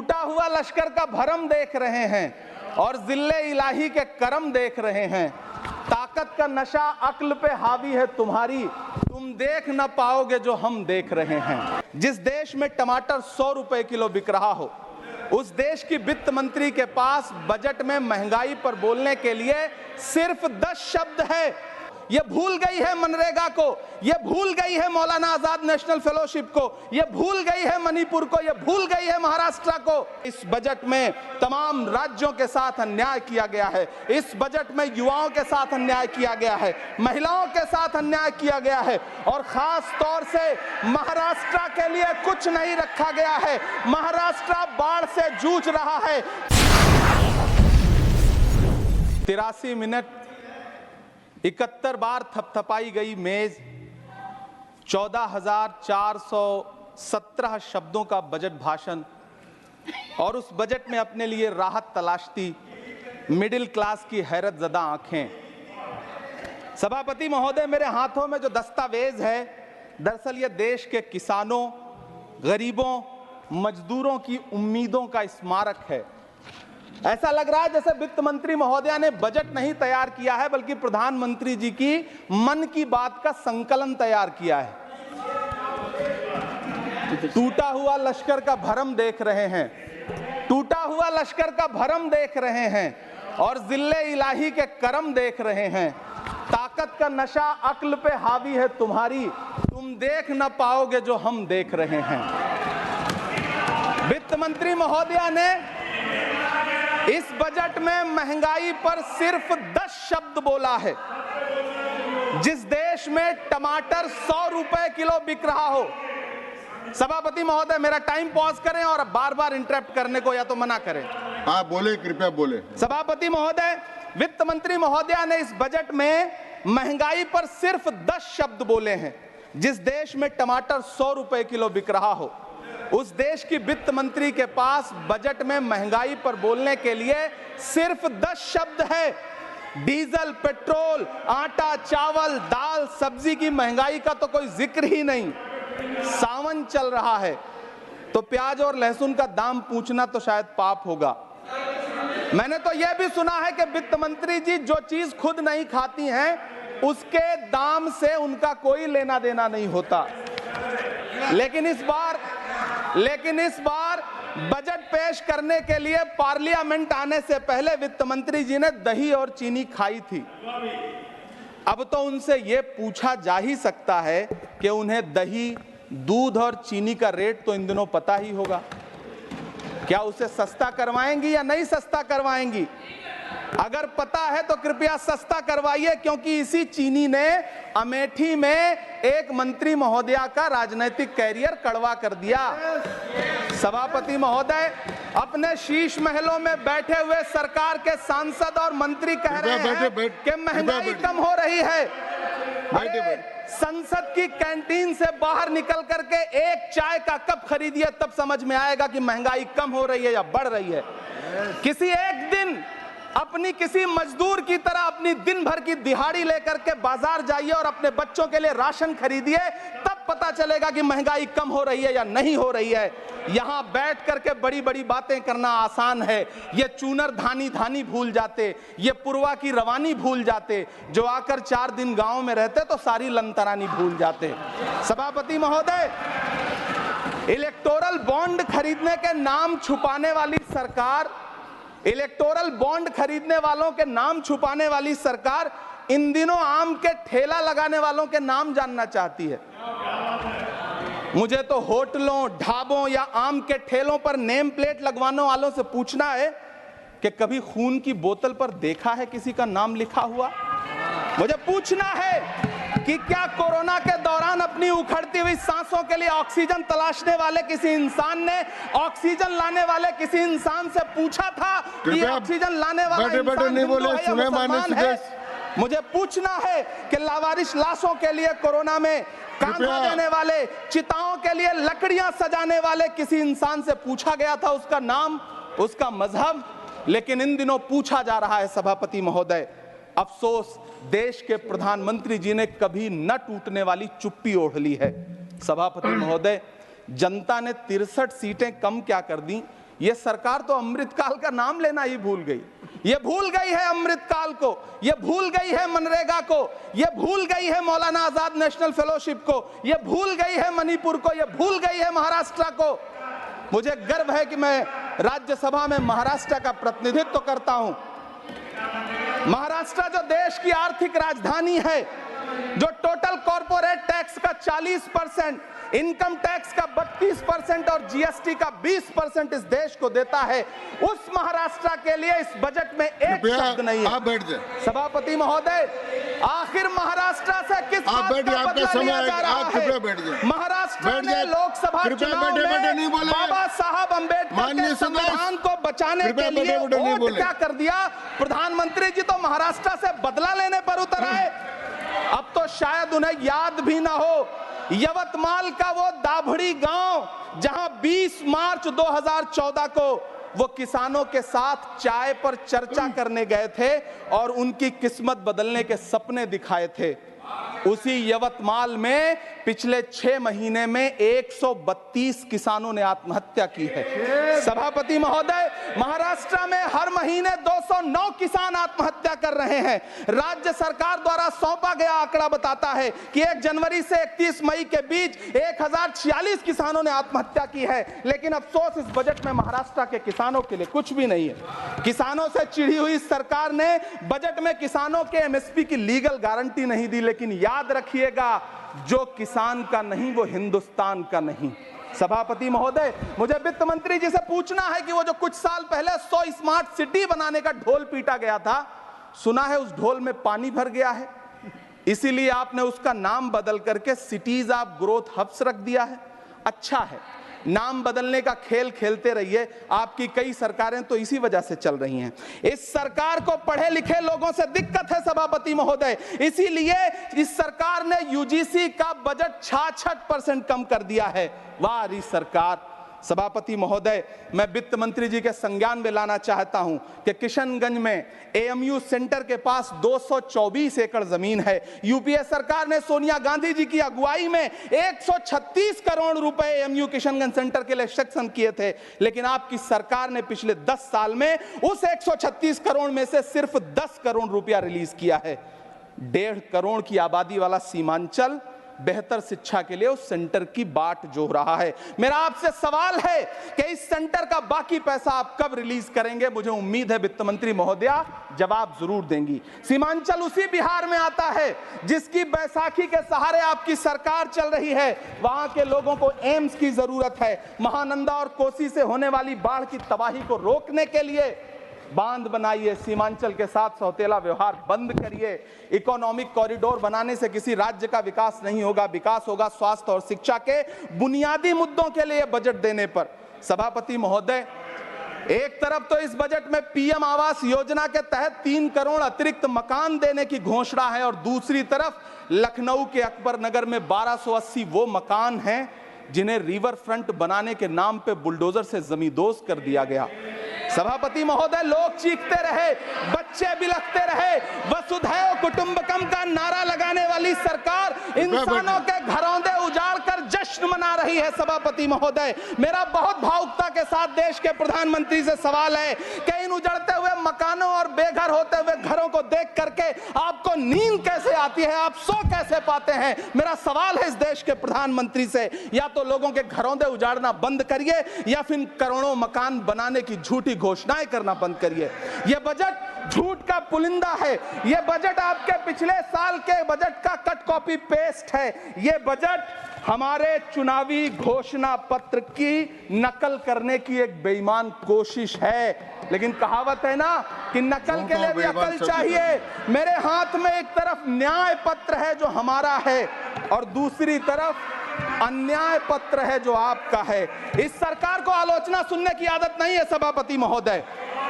टूटा हुआ लश्कर का भरम देख रहे हैं और जिल्ले इलाही के करम देख रहे हैं। ताकत का नशा अक्ल पे हावी है तुम्हारी, तुम देख न पाओगे जो हम देख रहे हैं। जिस देश में टमाटर 100 रुपए किलो बिक रहा हो, उस देश की वित्त मंत्री के पास बजट में महंगाई पर बोलने के लिए सिर्फ 10 शब्द है। ये भूल गई है मनरेगा को, ये भूल गई है मौलाना आजाद नेशनल फेलोशिप को, ये भूल गई है मणिपुर को, ये भूल गई है महाराष्ट्र को। इस बजट में तमाम राज्यों के साथ अन्याय किया गया है। इस बजट में युवाओं के साथ अन्याय किया गया है, महिलाओं के साथ अन्याय किया गया है और खास तौर से महाराष्ट्र के लिए कुछ नहीं रखा गया है। महाराष्ट्र बाढ़ से जूझ रहा है। 83 मिनट 71 बार थपथपाई गई मेज, 14,417 शब्दों का बजट भाषण और उस बजट में अपने लिए राहत तलाशती मिडिल क्लास की हैरत ज़दा आंखें। सभापति महोदय, मेरे हाथों में जो दस्तावेज है, दरअसल ये देश के किसानों, गरीबों, मजदूरों की उम्मीदों का स्मारक है। ऐसा लग रहा है जैसे वित्त मंत्री महोदया ने बजट नहीं तैयार किया है, बल्कि प्रधानमंत्री जी की मन की बात का संकलन तैयार किया है। टूटा हुआ लश्कर का भरम देख रहे हैं, टूटा हुआ लश्कर का भरम देख रहे हैं और जिल्ले इलाही के करम देख रहे हैं। ताकत का नशा अक्ल पे हावी है तुम्हारी, तुम देख न पाओगे जो हम देख रहे हैं। वित्त मंत्री महोदया ने इस बजट में महंगाई पर सिर्फ 10 शब्द बोला है। जिस देश में टमाटर 100 रुपए किलो बिक रहा हो, सभापति महोदय मेरा टाइम पॉज करें और बार बार इंटरप्ट करने को या तो मना करें। हाँ बोले, कृपया बोले। सभापति महोदय, वित्त मंत्री महोदया ने इस बजट में महंगाई पर सिर्फ 10 शब्द बोले हैं। जिस देश में टमाटर 100 रुपए किलो बिक रहा हो, उस देश की वित्त मंत्री के पास बजट में महंगाई पर बोलने के लिए सिर्फ 10 शब्द है। डीजल, पेट्रोल, आटा, चावल, दाल, सब्जी की महंगाई का तो कोई जिक्र ही नहीं। सावन चल रहा है तो प्याज और लहसुन का दाम पूछना तो शायद पाप होगा। मैंने तो यह भी सुना है कि वित्त मंत्री जी जो चीज खुद नहीं खाती हैं, उसके दाम से उनका कोई लेना देना नहीं होता। लेकिन इस बार बजट पेश करने के लिए पार्लियामेंट आने से पहले वित्त मंत्री जी ने दही और चीनी खाई थी। अब तो उनसे यह पूछा जा ही सकता है कि उन्हें दही, दूध और चीनी का रेट तो इन दिनों पता ही होगा। क्या उसे सस्ता करवाएंगी या नहीं सस्ता करवाएंगी? अगर पता है तो कृपया सस्ता करवाइए, क्योंकि इसी चीनी ने अमेठी में एक मंत्री महोदया का राजनीतिक कैरियर कड़वा कर दिया। सभापति महोदय, अपने शीश महलों में बैठे हुए सरकार के सांसद और मंत्री कह रहे हैं कि महंगाई कम हो रही है। संसद की कैंटीन से बाहर निकल करके एक चाय का कप खरीदिए, तब समझ में आएगा कि महंगाई कम हो रही है या बढ़ रही है। किसी एक दिन अपनी किसी मजदूर की तरह अपनी दिन भर की दिहाड़ी लेकर के बाजार जाइए और अपने बच्चों के लिए राशन खरीदिए, तब पता चलेगा कि महंगाई कम हो रही है या नहीं हो रही है। यहां बैठ करके बड़ी बड़ी बातें करना आसान है। ये चूनर धानी धानी भूल जाते, ये पुरवा की रवानी भूल जाते, जो आकर 4 दिन गांव में रहते तो सारी लंतरानी भूल जाते। सभापति महोदय, इलेक्टोरल बॉन्ड खरीदने के नाम छुपाने वाली सरकार, इलेक्टोरल बॉन्ड खरीदने वालों के नाम छुपाने वाली सरकार इन दिनों आम के ठेला लगाने वालों के नाम जानना चाहती है। मुझे तो होटलों, ढाबों या आम के ठेलों पर नेम प्लेट लगवाने वालों से पूछना है कि कभी खून की बोतल पर देखा है किसी का नाम लिखा हुआ? मुझे पूछना है कि क्या कोरोना के दौरान अपनी उखड़ती हुई सांसों के लिए ऑक्सीजन तलाशने वाले किसी इंसान ने ऑक्सीजन लाने वाले किसी इंसान से पूछा था कि ऑक्सीजन लाने वाला इंसान हिंदू है या मुसलमान है? मुझे पूछना है कि लावारिश लाशों के लिए कोरोना में कांधा देने वाले, चिताओं के लिए लकड़ियां सजाने वाले किसी इंसान से पूछा गया था उसका नाम, उसका मजहब? लेकिन इन दिनों पूछा जा रहा है। सभापति महोदय, अफसोस देश के प्रधानमंत्री जी ने कभी न टूटने वाली चुप्पी ओढ़ ली है। सभापति महोदय, जनता ने 63 सीटें कम क्या कर दी, ये सरकार तो अमृतकाल का नाम लेना ही भूल गई। ये भूल गई है अमृतकाल को, ये भूल गई है मनरेगा को, ये भूल गई है मौलाना आजाद नेशनल फेलोशिप को, ये भूल गई है मणिपुर को, ये भूल गई है महाराष्ट्र को। मुझे गर्व है कि मैं राज्यसभा में महाराष्ट्र का प्रतिनिधित्व करता हूं। महाराष्ट्र जो देश की आर्थिक राजधानी है, जो टोटल कॉर्पोरेट टैक्स का 40%, इनकम टैक्स का 32% और जीएसटी का 20% इस देश को देता है, उस महाराष्ट्र के लिए इस बजट में एक शब्द नहीं है। आप बैठ जाए। सभापति महोदय, आखिर महाराष्ट्र से किस बात का बदला लिया जा रहा है? महाराष्ट्र ने लोकसभा चुनाव में बाबा साहब अम्बेडकर के संविधान को बचाने के लिए वोट क्या कर दिया? प्रधानमंत्री जी तो महाराष्ट्र से बदला लेने पर उतर आए। अब तो शायद उन्हें याद भी ना हो यवतमाल का वो दाभड़ी गांव जहां 20 मार्च 2014 को वो किसानों के साथ चाय पर चर्चा करने गए थे और उनकी किस्मत बदलने के सपने दिखाए थे। उसी यवतमाल में पिछले 6 महीने में 132 किसानों ने आत्महत्या की है। सभापति महोदय, महाराष्ट्र में हर महीने 209 किसान आत्महत्या कर रहे हैं। राज्य सरकार द्वारा सौंपा गया आंकड़ा बताता है कि 1 जनवरी से 31 मई के बीच 1046 किसानों ने आत्महत्या की है। लेकिन अफसोस, इस बजट में महाराष्ट्र के किसानों के लिए कुछ भी नहीं है। किसानों से चिढ़ी हुई सरकार ने बजट में किसानों के एमएसपी की लीगल गारंटी नहीं दी। लेकिन याद रखिएगा, जो किसान का नहीं वो हिंदुस्तान का नहीं। सभापति महोदय, मुझे वित्त मंत्री जी से पूछना है कि वो जो कुछ साल पहले 100 स्मार्ट सिटी बनाने का ढोल पीटा गया था, सुना है उस ढोल में पानी भर गया है, इसीलिए आपने उसका नाम बदल करके सिटीज ऑफ ग्रोथ हब्स रख दिया है। अच्छा है, नाम बदलने का खेल खेलते रहिए। आपकी कई सरकारें तो इसी वजह से चल रही हैं। इस सरकार को पढ़े लिखे लोगों से दिक्कत है सभापति महोदय, इसीलिए इस सरकार ने यूजीसी का बजट 66% कम कर दिया है। वाह री सरकार। सभापति महोदय, मैं वित्त मंत्री जी के संज्ञान में लाना चाहता हूं कि किशनगंज में एएमयू सेंटर के पास 224 एकड़ जमीन है। यूपीए सरकार ने सोनिया गांधी जी की अगुवाई में 136 करोड़ रुपए एएमयू किशनगंज सेंटर के लिए सेक्शन किए थे। लेकिन आपकी सरकार ने पिछले 10 साल में उस 136 करोड़ में से सिर्फ 10 करोड़ रुपया रिलीज किया है। 1.5 करोड़ की आबादी वाला सीमांचल बेहतर शिक्षा के लिए उस सेंटर की बाट जोह रहा है। मेरा आपसे सवाल है कि इस सेंटर का बाकी पैसा आप कब रिलीज करेंगे? मुझे उम्मीद है वित्त मंत्री महोदया जवाब जरूर देंगी। सीमांचल उसी बिहार में आता है जिसकी बैसाखी के सहारे आपकी सरकार चल रही है। वहां के लोगों को एम्स की जरूरत है। महानंदा और कोसी से होने वाली बाढ़ की तबाही को रोकने के लिए बांध बनाइए, सीमांचल के साथ सौतेला व्यवहार बंद करिए। इकोनॉमिक कॉरिडोर बनाने से किसी राज्य का विकास नहीं होगा, विकास होगा स्वास्थ्य और शिक्षा के बुनियादी मुद्दों के लिए बजट देने पर। सभापति महोदय, एक तरफ तो इस बजट में पीएम आवास योजना के तहत 3 करोड़ अतिरिक्त मकान देने की घोषणा है और दूसरी तरफ लखनऊ के अकबर नगर में 1280 वो मकान हैं जिन्हें रिवर फ्रंट बनाने के नाम पे बुलडोजर से जमींदोज कर दिया गया। सभापति महोदय, लोग चीखते रहे, बच्चे बिलखते रहे, वसुधैव कुटुंबकम का नारा लगाने वाली सरकार इंसानों के घरौंदे उजाड़ कर जश्न मना रही है। सभापति महोदय, मेरा बहुत भावुकता के साथ देश के प्रधानमंत्री से सवाल है कि इन उजड़ते हुए मकानों और बेघर होते हुए घरों को देख करके आपको नींद कैसे आती है, आप सो कैसे पाते हैं? मेरा सवाल है इस देश के प्रधानमंत्री से, या तो लोगों के घरौंदे उजाड़ना बंद करिए या फिर करोड़ों मकान बनाने की झूठी घोषणाएं करना बंद करिए। यह बजट झूठ का पुलिंदा है। यह बजट आपके पिछले साल के बजट का कट कॉपी पेस्ट है। यह बजट हमारे चुनावी घोषणा पत्र की नकल करने की एक बेईमान कोशिश है। लेकिन कहावत है ना कि नकल के लिए भी अकल चाहिए। मेरे हाथ में एक तरफ न्याय पत्र है जो हमारा है और दूसरी तरफ अन्याय पत्र है जो आपका है। इस सरकार को आलोचना सुनने की आदत नहीं है सभापति महोदय।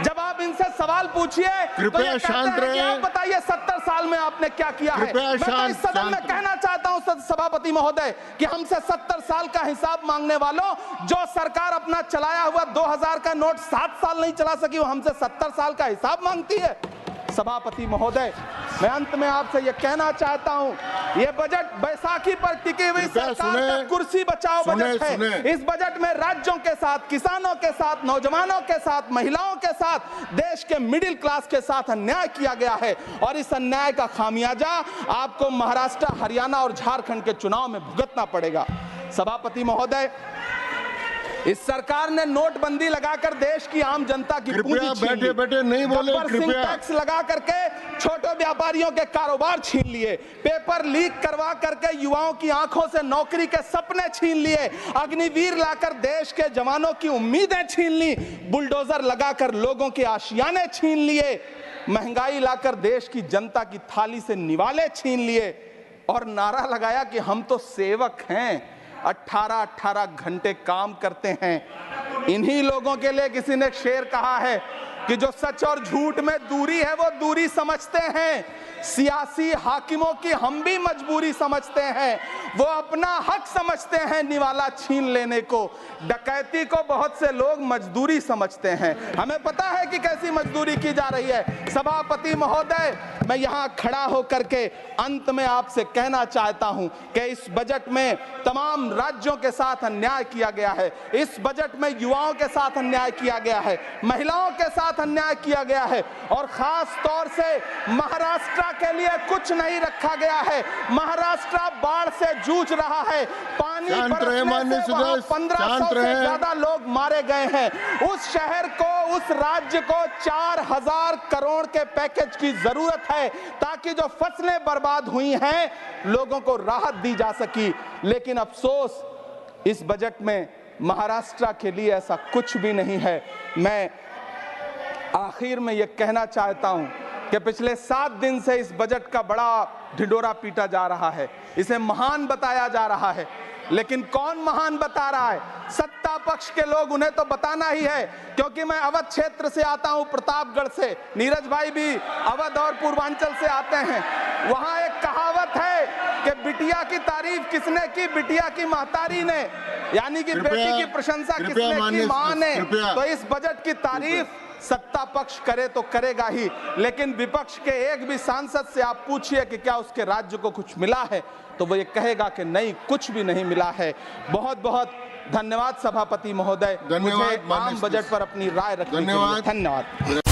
जब आप इनसे सवाल पूछिए तो ये शांत रहे। आप बताइए 70 साल में आपने क्या किया है? मैं तो इस सदन में कहना चाहता हूं सभापति महोदय कि हमसे 70 साल का हिसाब मांगने वालों, जो सरकार अपना चलाया हुआ 2000 का नोट 7 साल नहीं चला सकी, वो हमसे 70 साल का हिसाब मांगती है। सभापति महोदय, मैं अंत में आपसे ये कहना चाहता हूं, ये बजट बैसाखी पर टिकी हुई कृपया सरकार का सुने, कुर्सी बचाओ बजट है। सुने। इस बजट में राज्यों के साथ, किसानों के साथ, नौजवानों के साथ, महिलाओं के साथ, देश के मिडिल क्लास के साथ अन्याय किया गया है और इस अन्याय का खामियाजा आपको महाराष्ट्र, हरियाणा और झारखंड के चुनाव में भुगतना पड़ेगा। सभापति महोदय, इस सरकार ने नोटबंदी लगाकर देश की आम जनता की पूंजी छीन ली। बैठे बैठे नहीं बोले, गब्बर सिंह कृपया। टैक्स लगा करके छोटे व्यापारियों के कारोबार छीन लिए, पेपर लीक करवा करके युवाओं की आंखों से नौकरी के सपने छीन लिए, अग्निवीर लाकर देश के जवानों की उम्मीदें छीन ली, बुलडोजर लगाकर लोगों के आशियाने छीन लिए, महंगाई लाकर देश की जनता की थाली से निवाले छीन लिए और नारा लगाया कि हम तो सेवक हैं, 18-18 घंटे काम करते हैं। इन्हीं लोगों के लिए किसी ने शेर कहा है कि जो सच और झूठ में दूरी है वो दूरी समझते हैं, सियासी हाकिमों की हम भी मजबूरी समझते हैं, वो अपना हक समझते हैं निवाला छीन लेने को, डकैती को बहुत से लोग मजदूरी समझते हैं। हमें पता है कि कैसी मजदूरी की जा रही है। सभापति महोदय, मैं यहाँ खड़ा होकर के अंत में आपसे कहना चाहता हूं कि इस बजट में तमाम राज्यों के साथ अन्याय किया गया है, इस बजट में युवाओं के साथ अन्याय किया गया है, महिलाओं के साथ अन्याय किया गया है और खास तौर से महाराष्ट्र के लिए कुछ नहीं रखा गया है। महाराष्ट्र बाढ़ से जूझ रहा है, पानी बरसने से वहां 1500 से ज्यादा लोग मारे गए हैं। उस शहर को, उस राज्य को 4000 करोड़ के पैकेज की जरूरत है ताकि जो फसलें बर्बाद हुई हैं लोगों को राहत दी जा सकी। लेकिन अफसोस, इस बजट में महाराष्ट्र के लिए ऐसा कुछ भी नहीं है। मैं आखिर में यह कहना चाहता हूं कि पिछले 7 दिन से इस बजट का बड़ा ढिंढोरा पीटा जा रहा है, इसे महान बताया जा रहा है, लेकिन कौन महान बता रहा है? सत्ता पक्ष के लोग, उन्हें तो बताना ही है, क्योंकि मैं अवध क्षेत्र से आता हूं, प्रतापगढ़ से, नीरज भाई भी अवध और पूर्वांचल से आते हैं। वहां एक कहावत है कि बिटिया की तारीफ किसने की? बिटिया की महतारी ने, यानी कि बेटी की प्रशंसा किसने की? मां ने। तो इस बजट की तारीफ सत्ता पक्ष करे तो करेगा ही, लेकिन विपक्ष के एक भी सांसद से आप पूछिए कि क्या उसके राज्य को कुछ मिला है, तो वो ये कहेगा कि नहीं, कुछ भी नहीं मिला है। बहुत बहुत धन्यवाद सभापति महोदय, मुझे आम बजट पर अपनी राय रखने के लिए। धन्यवाद।